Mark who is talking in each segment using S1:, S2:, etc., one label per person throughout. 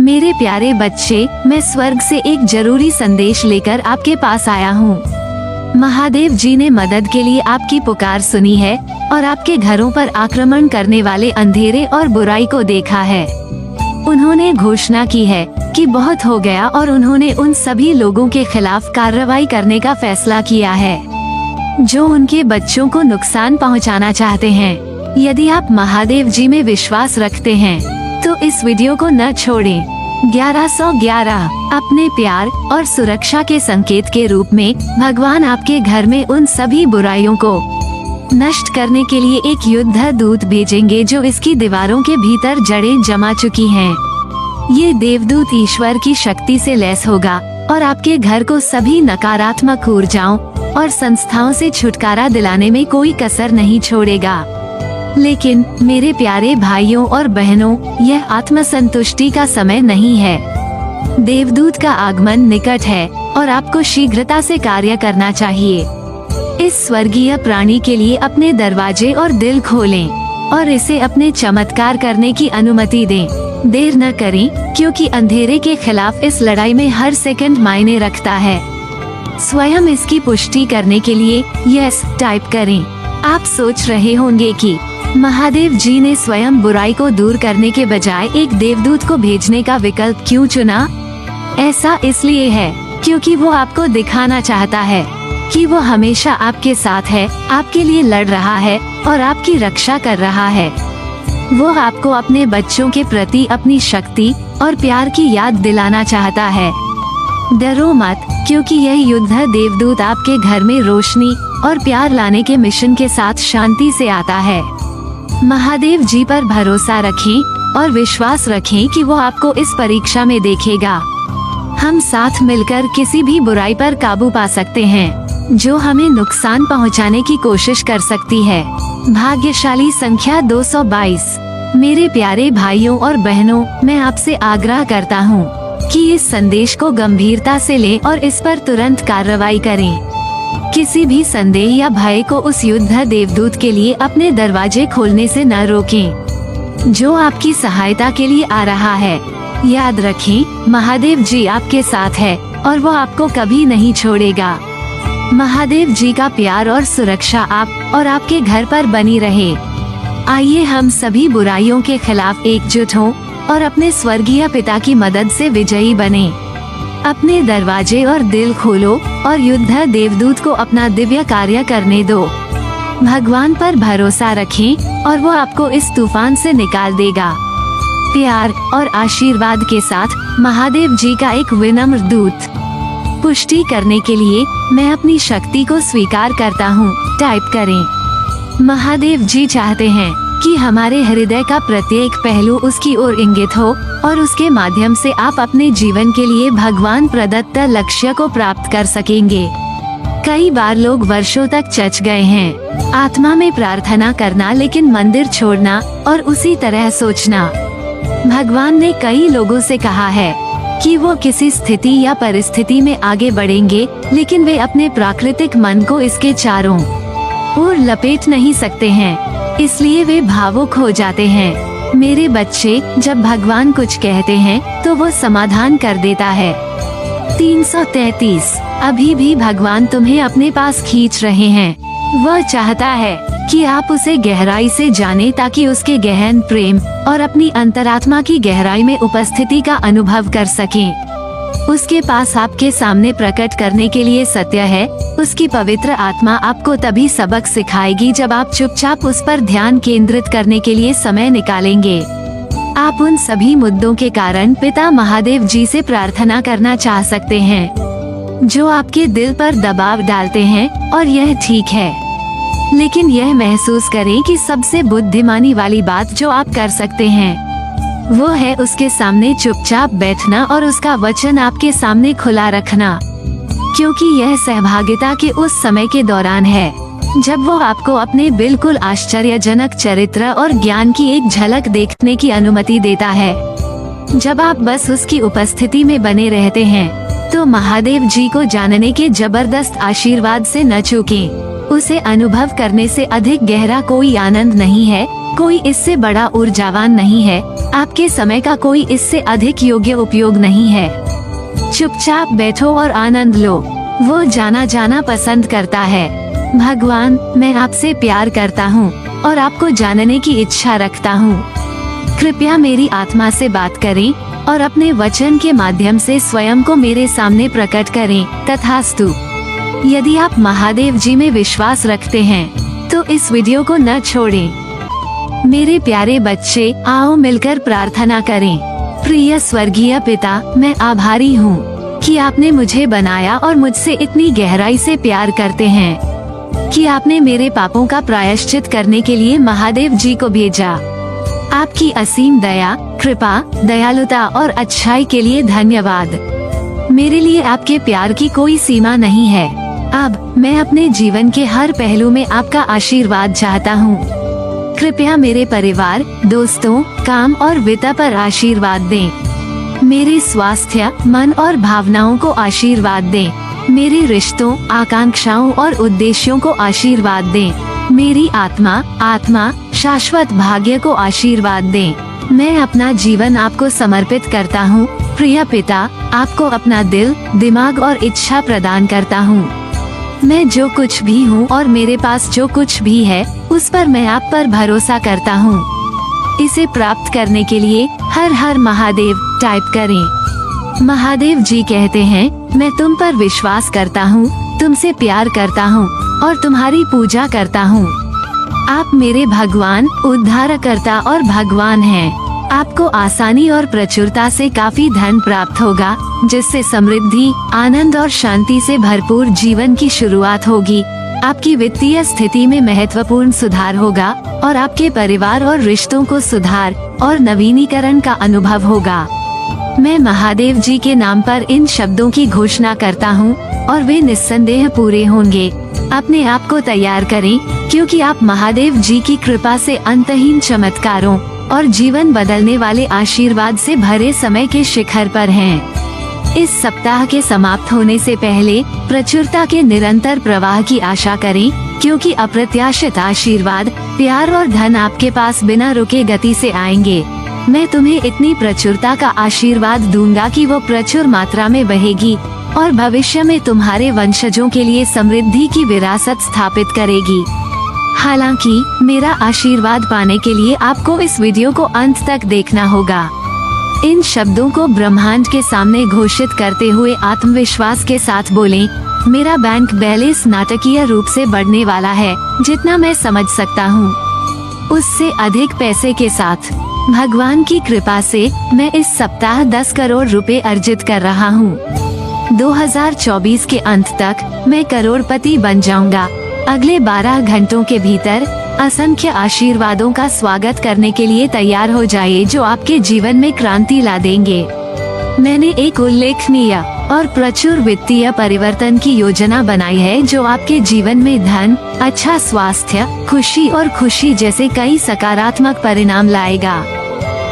S1: मेरे प्यारे बच्चे, मैं स्वर्ग से एक जरूरी संदेश लेकर आपके पास आया हूँ। महादेव जी ने मदद के लिए आपकी पुकार सुनी है और आपके घरों पर आक्रमण करने वाले अंधेरे और बुराई को देखा है। उन्होंने घोषणा की है कि बहुत हो गया और उन्होंने उन सभी लोगों के खिलाफ कार्रवाई करने का फैसला किया है जो उनके बच्चों को नुकसान पहुंचाना चाहते हैं। यदि आप महादेव जी में विश्वास रखते हैं तो इस वीडियो को न छोड़ें। 1111 अपने प्यार और सुरक्षा के संकेत के रूप में भगवान आपके घर में उन सभी बुराइयों को नष्ट करने के लिए एक युद्ध दूत भेजेंगे जो इसकी दीवारों के भीतर जड़ें जमा चुकी हैं। ये देवदूत ईश्वर की शक्ति से लैस होगा और आपके घर को सभी नकारात्मक ऊर्जाओं और संस्थाओं से छुटकारा दिलाने में कोई कसर नहीं छोड़ेगा। लेकिन मेरे प्यारे भाइयों और बहनों, यह आत्मसंतुष्टि का समय नहीं है। देवदूत का आगमन निकट है और आपको शीघ्रता से कार्य करना चाहिए। इस स्वर्गीय प्राणी के लिए अपने दरवाजे और दिल खोलें और इसे अपने चमत्कार करने की अनुमति दें। देर न करें, क्योंकि अंधेरे के खिलाफ इस लड़ाई में हर सेकंड मायने रखता है। स्वयं इसकी पुष्टि करने के लिए यस टाइप करें। आप सोच रहे होंगे कि महादेव जी ने स्वयं बुराई को दूर करने के बजाय एक देवदूत को भेजने का विकल्प क्यों चुना? ऐसा इसलिए है क्योंकि वो आपको दिखाना चाहता है कि वो हमेशा आपके साथ है, आपके लिए लड़ रहा है और आपकी रक्षा कर रहा है। वो आपको अपने बच्चों के प्रति अपनी शक्ति और प्यार की याद दिलाना चाहता है। डरो मत, क्योंकि यह युद्ध देवदूत आपके घर में रोशनी और प्यार लाने के मिशन के साथ शांति से आता है। महादेव जी पर भरोसा रखें और विश्वास रखें कि वो आपको इस परीक्षा में देखेगा। हम साथ मिलकर किसी भी बुराई पर काबू पा सकते हैं जो हमें नुकसान पहुंचाने की कोशिश कर सकती है। भाग्यशाली संख्या 222। मेरे प्यारे भाइयों और बहनों, मैं आपसे आग्रह करता हूँ कि इस संदेश को गंभीरता से लें और इस पर तुरंत कार्रवाई करें। किसी भी संदेह या भय को उस युद्ध देवदूत के लिए अपने दरवाजे खोलने से न रोकें जो आपकी सहायता के लिए आ रहा है। याद रखें, महादेव जी आपके साथ है और वो आपको कभी नहीं छोड़ेगा। महादेव जी का प्यार और सुरक्षा आप और आपके घर पर बनी रहे। आइए हम सभी बुराइयों के खिलाफ एकजुट हों और अपने स्वर्गीय पिता की मदद से विजयी बने। अपने दरवाजे और दिल खोलो और युद्ध देवदूत को अपना दिव्य कार्य करने दो। भगवान पर भरोसा रखें और वो आपको इस तूफान से निकाल देगा। प्यार और आशीर्वाद के साथ महादेव जी का एक विनम्र दूत। पुष्टि करने के लिए मैं अपनी शक्ति को स्वीकार करता हूँ टाइप करें। महादेव जी चाहते हैं कि हमारे हृदय का प्रत्येक पहलू उसकी ओर इंगित हो और उसके माध्यम से आप अपने जीवन के लिए भगवान प्रदत्त लक्ष्य को प्राप्त कर सकेंगे। कई बार लोग वर्षों तक चच गए हैं आत्मा में प्रार्थना करना, लेकिन मंदिर छोड़ना और उसी तरह सोचना। भगवान ने कई लोगों से कहा है कि वो किसी स्थिति या परिस्थिति में आगे बढ़ेंगे, लेकिन वे अपने प्राकृतिक मन को इसके चारों ओर लपेट नहीं सकते हैं, इसलिए वे भावुक हो जाते हैं। मेरे बच्चे, जब भगवान कुछ कहते हैं तो वो समाधान कर देता है। 333 अभी भी भगवान तुम्हें अपने पास खींच रहे हैं। वह चाहता है कि आप उसे गहराई से जानें ताकि उसके गहन प्रेम और अपनी अंतरात्मा की गहराई में उपस्थिति का अनुभव कर सकें। उसके पास आपके सामने प्रकट करने के लिए सत्य है। उसकी पवित्र आत्मा आपको तभी सबक सिखाएगी जब आप चुपचाप उस पर ध्यान केंद्रित करने के लिए समय निकालेंगे। आप उन सभी मुद्दों के कारण पिता महादेव जी से प्रार्थना करना चाह सकते हैं जो आपके दिल पर दबाव डालते हैं, और यह ठीक है। लेकिन यह महसूस करें कि सबसे बुद्धिमानी वाली बात जो आप कर सकते हैं वो है उसके सामने चुपचाप बैठना और उसका वचन आपके सामने खुला रखना, क्योंकि यह सहभागिता के उस समय के दौरान है जब वो आपको अपने बिल्कुल आश्चर्यजनक चरित्र और ज्ञान की एक झलक देखने की अनुमति देता है। जब आप बस उसकी उपस्थिति में बने रहते हैं तो महादेव जी को जानने के जबरदस्त आशीर्वाद से न चूकें। उसे अनुभव करने से अधिक गहरा कोई आनंद नहीं है, कोई इससे बड़ा ऊर्जावान नहीं है, आपके समय का कोई इससे अधिक योग्य उपयोग नहीं है। चुपचाप बैठो और आनंद लो, वो जाना पसंद करता है। भगवान, मैं आपसे प्यार करता हूँ और आपको जानने की इच्छा रखता हूँ। कृपया मेरी आत्मा से बात करें और अपने वचन के माध्यम से स्वयं को मेरे सामने प्रकट करें। तथास्तु। यदि आप महादेव जी में विश्वास रखते हैं तो इस वीडियो को न छोड़ें। मेरे प्यारे बच्चे, आओ मिलकर प्रार्थना करें। प्रिय स्वर्गीय पिता, मैं आभारी हूँ कि आपने मुझे बनाया और मुझसे इतनी गहराई से प्यार करते हैं कि आपने मेरे पापों का प्रायश्चित करने के लिए महादेव जी को भेजा। आपकी असीम दया, कृपा, दयालुता और अच्छाई के लिए धन्यवाद। मेरे लिए आपके प्यार की कोई सीमा नहीं है। अब मैं अपने जीवन के हर पहलू में आपका आशीर्वाद चाहता हूँ। कृपया मेरे परिवार, दोस्तों, काम और वित्त पर आशीर्वाद दें। मेरे स्वास्थ्य, मन और भावनाओं को आशीर्वाद दें। मेरे रिश्तों, आकांक्षाओं और उद्देश्यों को आशीर्वाद दें। मेरी आत्मा शाश्वत भाग्य को आशीर्वाद दें। मैं अपना जीवन आपको समर्पित करता हूँ। प्रिय पिता, आपको अपना दिल, दिमाग और इच्छा प्रदान करता हूँ। मैं जो कुछ भी हूँ और मेरे पास जो कुछ भी है, उस पर मैं आप पर भरोसा करता हूँ। इसे प्राप्त करने के लिए हर हर महादेव टाइप करें। महादेव जी कहते हैं, मैं तुम पर विश्वास करता हूँ, तुमसे प्यार करता हूँ और तुम्हारी पूजा करता हूँ। आप मेरे भगवान, उद्धारकर्ता और भगवान हैं। आपको आसानी और प्रचुरता से काफी धन प्राप्त होगा, जिससे समृद्धि, आनंद और शांति से भरपूर जीवन की शुरुआत होगी। आपकी वित्तीय स्थिति में महत्वपूर्ण सुधार होगा और आपके परिवार और रिश्तों को सुधार और नवीनीकरण का अनुभव होगा। मैं महादेव जी के नाम पर इन शब्दों की घोषणा करता हूँ और वे निस्संदेह पूरे होंगे। अपने आप को तैयार करें, क्योंकि आप महादेव जी की कृपा से अंतहीन चमत्कारों और जीवन बदलने वाले आशीर्वाद से भरे समय के शिखर पर हैं। इस सप्ताह के समाप्त होने से पहले प्रचुरता के निरंतर प्रवाह की आशा करें, क्योंकि अप्रत्याशित आशीर्वाद, प्यार और धन आपके पास बिना रुके गति से आएंगे। मैं तुम्हें इतनी प्रचुरता का आशीर्वाद दूंगा कि वो प्रचुर मात्रा में बहेगी और भविष्य में तुम्हारे वंशजों के लिए समृद्धि की विरासत स्थापित करेगी। हालांकि मेरा आशीर्वाद पाने के लिए आपको इस वीडियो को अंत तक देखना होगा। इन शब्दों को ब्रह्मांड के सामने घोषित करते हुए आत्मविश्वास के साथ बोलें, मेरा बैंक बैलेंस नाटकीय रूप से बढ़ने वाला है, जितना मैं समझ सकता हूँ उससे अधिक पैसे के साथ। भगवान की कृपा से मैं इस सप्ताह 10 करोड़ रुपए अर्जित कर रहा हूँ। 2024 के अंत तक मैं करोड़पति बन जाऊंगा। अगले 12 घंटों के भीतर असंख्य आशीर्वादों का स्वागत करने के लिए तैयार हो जाइए, जो आपके जीवन में क्रांति ला देंगे। मैंने एक उल्लेखनीय और प्रचुर वित्तीय परिवर्तन की योजना बनाई है, जो आपके जीवन में धन, अच्छा स्वास्थ्य, खुशी और खुशी जैसे कई सकारात्मक परिणाम लाएगा।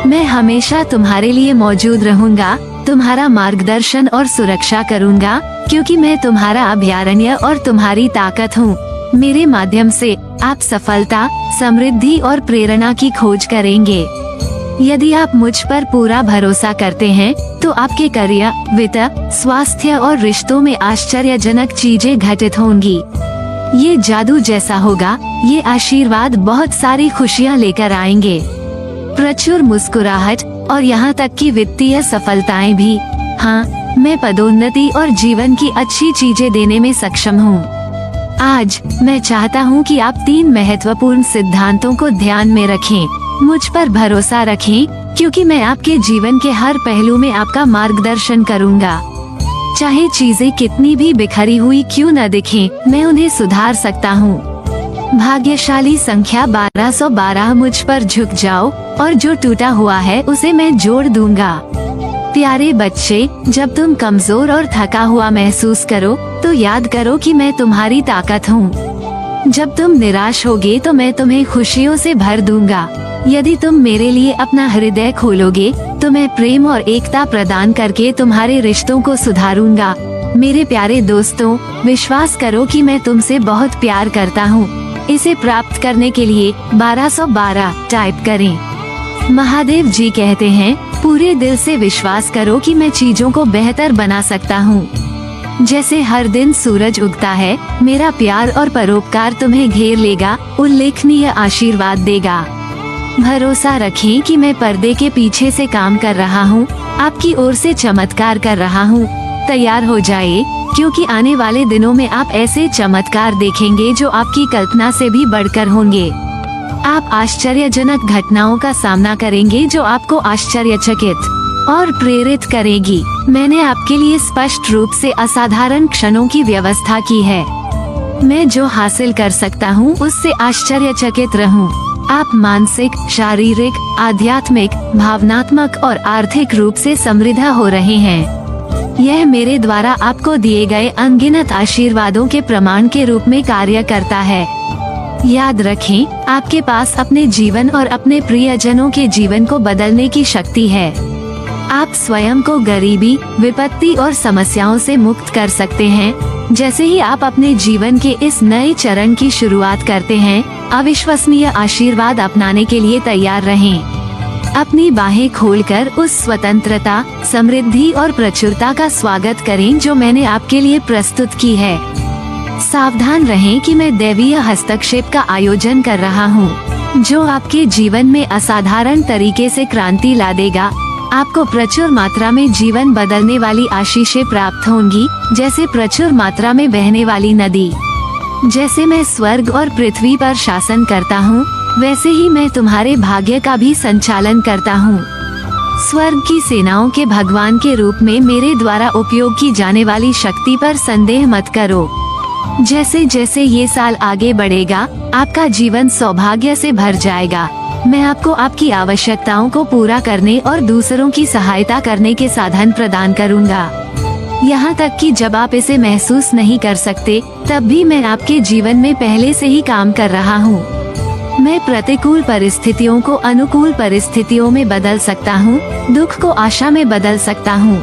S1: मैं हमेशा तुम्हारे लिए मौजूद रहूंगा, तुम्हारा मार्गदर्शन और सुरक्षा करूंगा, क्योंकि मैं तुम्हारा अभयारण्य और तुम्हारी ताकत हूँ। मेरे माध्यम से आप सफलता, समृद्धि और प्रेरणा की खोज करेंगे। यदि आप मुझ पर पूरा भरोसा करते हैं, तो आपके करियर, वित्त, स्वास्थ्य और रिश्तों में आश्चर्यजनक चीजें घटित होंगी। ये जादू जैसा होगा। ये आशीर्वाद बहुत सारी खुशियाँ लेकर आएंगे, प्रचुर मुस्कुराहट और यहाँ तक कि वित्तीय सफलताएं भी। हाँ, मैं पदोन्नति और जीवन की अच्छी चीजें देने में सक्षम हूँ। आज मैं चाहता हूँ कि आप 3 महत्वपूर्ण सिद्धांतों को ध्यान में रखें। मुझ पर भरोसा रखें, क्योंकि मैं आपके जीवन के हर पहलू में आपका मार्गदर्शन करूँगा। चाहे चीजें कितनी भी बिखरी हुई क्यों न दिखें, मैं उन्हें सुधार सकता हूँ। भाग्यशाली संख्या 1212, मुझ पर झुक जाओ और जो टूटा हुआ है उसे मैं जोड़ दूंगा। प्यारे बच्चे, जब तुम कमजोर और थका हुआ महसूस करो, तो याद करो कि मैं तुम्हारी ताकत हूँ। जब तुम निराश होगे, तो मैं तुम्हें खुशियों से भर दूंगा। यदि तुम मेरे लिए अपना हृदय खोलोगे, तो मैं प्रेम और एकता प्रदान करके तुम्हारे रिश्तों को सुधारूंगा। मेरे प्यारे दोस्तों, विश्वास करो कि मैं तुमसे बहुत प्यार करता हूँ। इसे प्राप्त करने के लिए 1212 टाइप करें। महादेव जी कहते हैं, पूरे दिल से विश्वास करो कि मैं चीजों को बेहतर बना सकता हूँ। जैसे हर दिन सूरज उगता है, मेरा प्यार और परोपकार तुम्हें घेर लेगा, उल्लेखनीय आशीर्वाद देगा। भरोसा रखें कि मैं पर्दे के पीछे से काम कर रहा हूँ, आपकी ओर से चमत्कार कर रहा हूँ। तैयार हो जाए, क्योंकि आने वाले दिनों में आप ऐसे चमत्कार देखेंगे जो आपकी कल्पना से भी बढ़कर होंगे। आप आश्चर्यजनक घटनाओं का सामना करेंगे जो आपको आश्चर्यचकित और प्रेरित करेगी। मैंने आपके लिए स्पष्ट रूप से असाधारण क्षणों की व्यवस्था की है। मैं जो हासिल कर सकता हूँ उससे आश्चर्यचकित रहूँ। आप मानसिक, शारीरिक, आध्यात्मिक, भावनात्मक और आर्थिक रूप से समृद्ध हो रहे हैं। यह मेरे द्वारा आपको दिए गए अनगिनत आशीर्वादों के प्रमाण के रूप में कार्य करता है। याद रखें, आपके पास अपने जीवन और अपने प्रियजनों के जीवन को बदलने की शक्ति है। आप स्वयं को गरीबी, विपत्ति और समस्याओं से मुक्त कर सकते हैं। जैसे ही आप अपने जीवन के इस नए चरण की शुरुआत करते हैं, अविश्वसनीय आशीर्वाद अपनाने के लिए तैयार रहें। अपनी बाहें खोलकर उस स्वतंत्रता, समृद्धि और प्रचुरता का स्वागत करें जो मैंने आपके लिए प्रस्तुत की है। सावधान रहें कि मैं दैवीय हस्तक्षेप का आयोजन कर रहा हूँ, जो आपके जीवन में असाधारण तरीके से क्रांति ला देगा। आपको प्रचुर मात्रा में जीवन बदलने वाली आशीषें प्राप्त होंगी, जैसे प्रचुर मात्रा में बहने वाली नदी। जैसे मैं स्वर्ग और पृथ्वी पर शासन करता हूँ, वैसे ही मैं तुम्हारे भाग्य का भी संचालन करता हूँ। स्वर्ग की सेनाओं के भगवान के रूप में मेरे द्वारा उपयोग की जाने वाली शक्ति पर संदेह मत करो। जैसे जैसे ये साल आगे बढ़ेगा, आपका जीवन सौभाग्य से भर जाएगा। मैं आपको आपकी आवश्यकताओं को पूरा करने और दूसरों की सहायता करने के साधन प्रदान करूँगा। यहाँ तक कि जब आप इसे महसूस नहीं कर सकते, तब भी मैं आपके जीवन में पहले से ही काम कर रहा हूँ। मैं प्रतिकूल परिस्थितियों को अनुकूल परिस्थितियों में बदल सकता हूँ, दुख को आशा में बदल सकता हूँ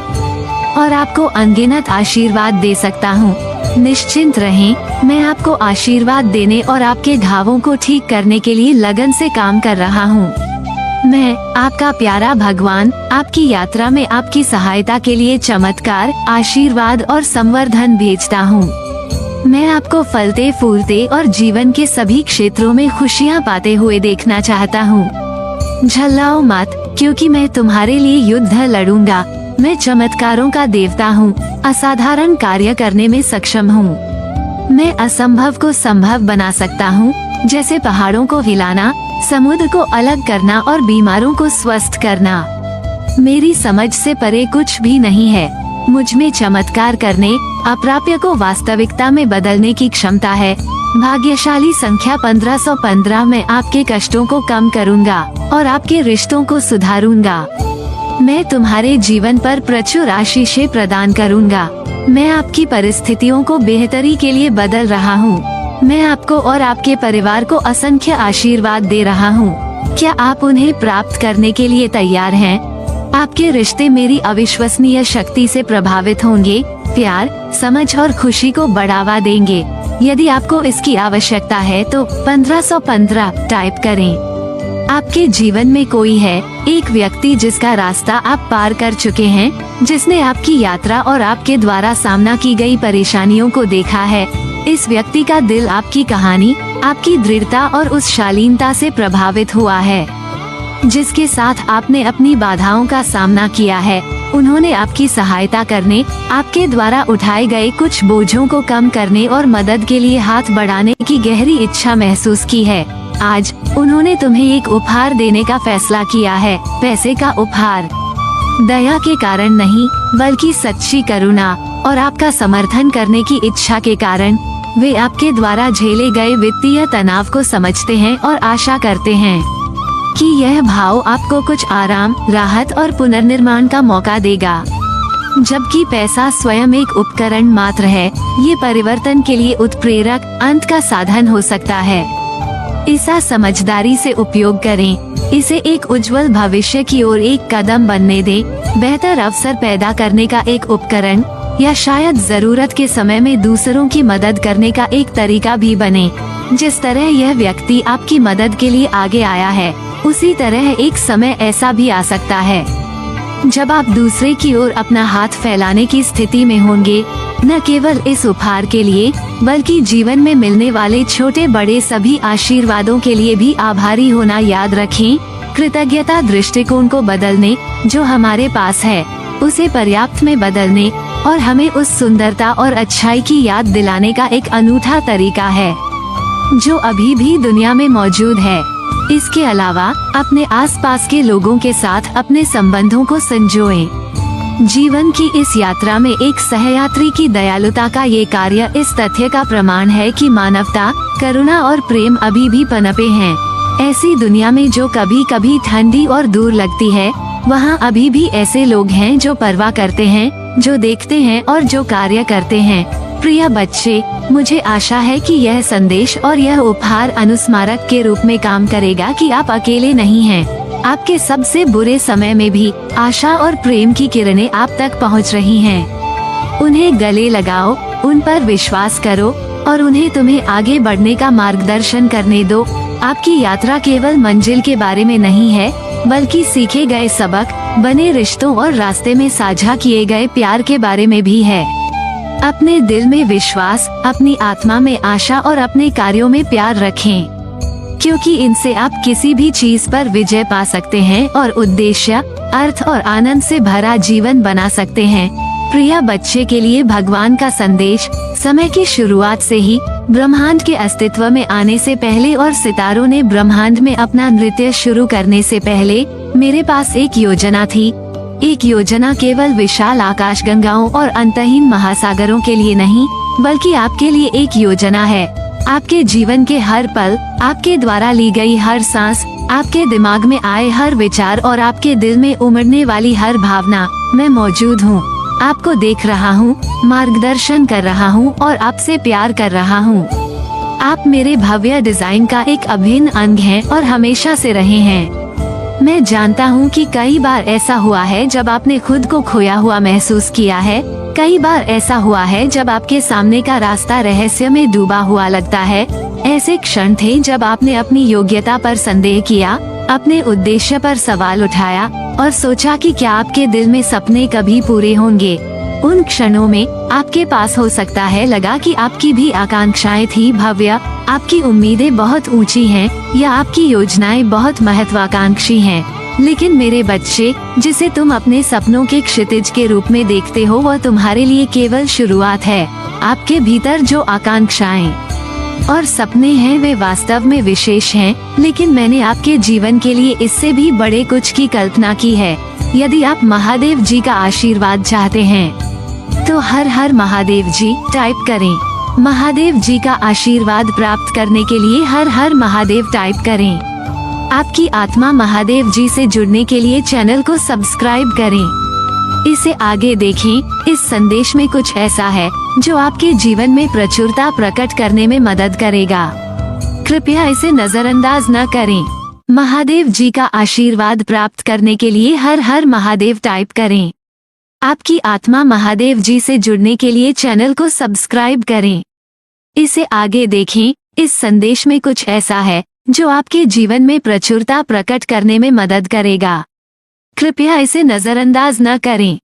S1: और आपको अनगिनत आशीर्वाद दे सकता हूँ। निश्चिंत रहें, मैं आपको आशीर्वाद देने और आपके घावों को ठीक करने के लिए लगन से काम कर रहा हूँ। मैं, आपका प्यारा भगवान, आपकी यात्रा में आपकी सहायता के लिए चमत्कार, आशीर्वाद और संवर्धन भेजता हूँ। मैं आपको फलते फूलते और जीवन के सभी क्षेत्रों में खुशियाँ पाते हुए देखना चाहता हूँ। झल्लाओ मत, क्योंकि मैं तुम्हारे लिए युद्ध लड़ूंगा। मैं चमत्कारों का देवता हूँ, असाधारण कार्य करने में सक्षम हूँ। मैं असंभव को संभव बना सकता हूँ, जैसे पहाड़ों को हिलाना, समुद्र को अलग करना और बीमारों को स्वस्थ करना। मेरी समझ से परे कुछ भी नहीं है। मुझ में चमत्कार करने, अप्राप्य को वास्तविकता में बदलने की क्षमता है। भाग्यशाली संख्या 1515 में आपके कष्टों को कम करूँगा और आपके रिश्तों को सुधारूंगा। मैं तुम्हारे जीवन पर प्रचुर आशीषें प्रदान करूंगा। मैं आपकी परिस्थितियों को बेहतरी के लिए बदल रहा हूँ। मैं आपको और आपके परिवार को असंख्य आशीर्वाद दे रहा हूँ। क्या आप उन्हें प्राप्त करने के लिए तैयार हैं? आपके रिश्ते मेरी अविश्वसनीय शक्ति से प्रभावित होंगे, प्यार, समझ और खुशी को बढ़ावा देंगे। यदि आपको इसकी आवश्यकता है तो 1515 टाइप करें। आपके जीवन में कोई है, एक व्यक्ति जिसका रास्ता आप पार कर चुके हैं, जिसने आपकी यात्रा और आपके द्वारा सामना की गई परेशानियों को देखा है। इस व्यक्ति का दिल आपकी कहानी, आपकी दृढ़ता और उस शालीनता से प्रभावित हुआ है जिसके साथ आपने अपनी बाधाओं का सामना किया है। उन्होंने आपकी सहायता करने, आपके द्वारा उठाए गए कुछ बोझों को कम करने और मदद के लिए हाथ बढ़ाने की गहरी इच्छा महसूस की है। आज उन्होंने तुम्हें एक उपहार देने का फैसला किया है, पैसे का उपहार। दया के कारण नहीं, बल्कि सच्ची करुणा और आपका समर्थन करने की इच्छा के कारण वे आपके द्वारा झेले गए वित्तीय तनाव को समझते हैं और आशा करते हैं कि यह भाव आपको कुछ आराम, राहत और पुनर्निर्माण का मौका देगा। जबकि पैसा स्वयं एक उपकरण मात्र है, ये परिवर्तन के लिए उत्प्रेरक अंत का साधन हो सकता है। इसका समझदारी से उपयोग करें। इसे एक उज्जवल भविष्य की ओर एक कदम बनने दें, बेहतर अवसर पैदा करने का एक उपकरण, या शायद जरूरत के समय में दूसरों की मदद करने का एक तरीका भी बने। जिस तरह यह व्यक्ति आपकी मदद के लिए आगे आया है, उसी तरह एक समय ऐसा भी आ सकता है जब आप दूसरे की ओर अपना हाथ फैलाने की स्थिति में होंगे। न केवल इस उपहार के लिए, बल्कि जीवन में मिलने वाले छोटे बड़े सभी आशीर्वादों के लिए भी आभारी होना याद रखें। कृतज्ञता दृष्टिकोण को बदलने जो हमारे पास है, उसे पर्याप्त में बदलने और हमें उस सुंदरता और अच्छाई की याद दिलाने का एक अनूठा तरीका है जो अभी भी दुनिया में मौजूद है। इसके अलावा अपने आसपास के लोगों के साथ अपने संबंधों को संजोएं। जीवन की इस यात्रा में एक सहयात्री की दयालुता का ये कार्य इस तथ्य का प्रमाण है कि मानवता, करुणा और प्रेम अभी भी पनपे हैं। ऐसी दुनिया में जो कभी कभी ठंडी और दूर लगती है, वहाँ अभी भी ऐसे लोग हैं जो परवाह करते हैं, जो देखते हैं और जो कार्य करते हैं। प्रिय बच्चे, मुझे आशा है कि यह संदेश और यह उपहार अनुस्मारक के रूप में काम करेगा कि आप अकेले नहीं हैं। आपके सबसे बुरे समय में भी आशा और प्रेम की किरणें आप तक पहुंच रही हैं। उन्हें गले लगाओ, उन पर विश्वास करो और उन्हें तुम्हें आगे बढ़ने का मार्गदर्शन करने दो। आपकी यात्रा केवल मंजिल के बारे में नहीं है, बल्कि सीखे गए सबक, बने रिश्तों और रास्ते में साझा किए गए प्यार के बारे में भी है। अपने दिल में विश्वास, अपनी आत्मा में आशा और अपने कार्यों में प्यार रखें, क्योंकि इनसे आप किसी भी चीज पर विजय पा सकते हैं और उद्देश्य, अर्थ और आनंद से भरा जीवन बना सकते हैं। प्रिय बच्चे के लिए भगवान का संदेश। समय की शुरुआत से ही, ब्रह्मांड के अस्तित्व में आने से पहले और सितारों ने ब्रह्मांड में अपना नृत्य शुरू करने से पहले, मेरे पास एक योजना थी। एक योजना केवल विशाल आकाशगंगाओं और अंतहीन महासागरों के लिए नहीं, बल्कि आपके लिए एक योजना है। आपके जीवन के हर पल, आपके द्वारा ली गई हर सांस, आपके दिमाग में आए हर विचार और आपके दिल में उमड़ने वाली हर भावना, मैं मौजूद हूँ। आपको देख रहा हूँ, मार्गदर्शन कर रहा हूँ और आपसे प्यार कर रहा हूँ। आप मेरे भव्य डिजाइन का एक अभिन्न अंग हैं और हमेशा से रहे हैं। मैं जानता हूँ कि कई बार ऐसा हुआ है जब आपने खुद को खोया हुआ महसूस किया है। कई बार ऐसा हुआ है जब आपके सामने का रास्ता रहस्य में डूबा हुआ लगता है। ऐसे क्षण थे जब आपने अपनी योग्यता पर संदेह किया, अपने उद्देश्य पर सवाल उठाया और सोचा कि क्या आपके दिल में सपने कभी पूरे होंगे। उन क्षणों में आपके पास हो सकता है लगा कि आपकी भी आकांक्षाएं थी भव्य, आपकी उम्मीदें बहुत ऊंची हैं या आपकी योजनाएं बहुत महत्वाकांक्षी हैं। लेकिन मेरे बच्चे, जिसे तुम अपने सपनों के क्षितिज के रूप में देखते हो, वह तुम्हारे लिए केवल शुरुआत है। आपके भीतर जो आकांक्षाएं और सपने हैं वे वास्तव में विशेष हैं, लेकिन मैंने आपके जीवन के लिए इससे भी बड़े कुछ की कल्पना की है। यदि आप महादेव जी का आशीर्वाद चाहते हैं तो हर हर महादेव जी टाइप करें। महादेव जी का आशीर्वाद प्राप्त करने के लिए हर हर महादेव टाइप करें। आपकी आत्मा महादेव जी से जुड़ने के लिए चैनल को सब्सक्राइब करें। इसे आगे देखें। इस संदेश में कुछ ऐसा है जो आपके जीवन में प्रचुरता प्रकट करने में मदद करेगा। कृपया इसे नजरअंदाज न करें। महादेव जी का आशीर्वाद प्राप्त करने के लिए हर हर महादेव टाइप करें। आपकी आत्मा महादेव जी से जुड़ने के लिए चैनल को सब्सक्राइब करें। इसे आगे देखें। इस संदेश में कुछ ऐसा है जो आपके जीवन में प्रचुरता प्रकट करने में मदद करेगा। कृपया इसे नजरअंदाज न करें।